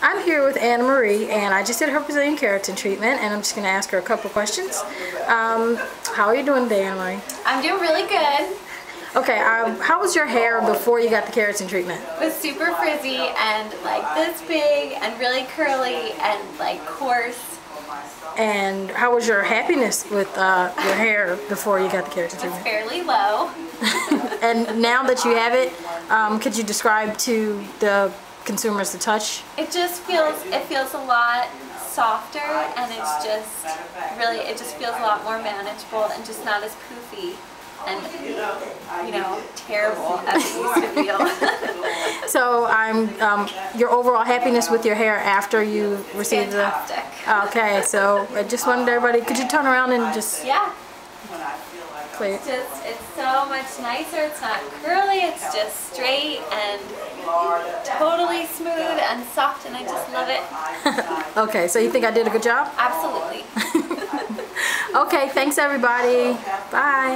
I'm here with Anna Marie, and I just did her Brazilian keratin treatment, and I'm just going to ask her a couple questions. How are you doing today, Anna Marie? I'm doing really good. Okay, how was your hair before you got the keratin treatment? It was super frizzy and like this big and really curly and like coarse. And how was your happiness with your hair before you got the keratin It's treatment? fairly low. And now that you have it, could you describe to the consumers the touch? It feels a lot softer, and it's just really, it just feels a lot more manageable and just not as poofy and, you know, terrible as it used to feel. So your overall happiness with your hair after you received Fantastic. Okay, so I just wanted everybody, could you turn around and just... Yeah. Clear. It's so much nicer. It's not curly, it's just straight and totally smooth and soft, and I just love it. Okay, so you think I did a good job? Absolutely. Okay, thanks everybody. Bye.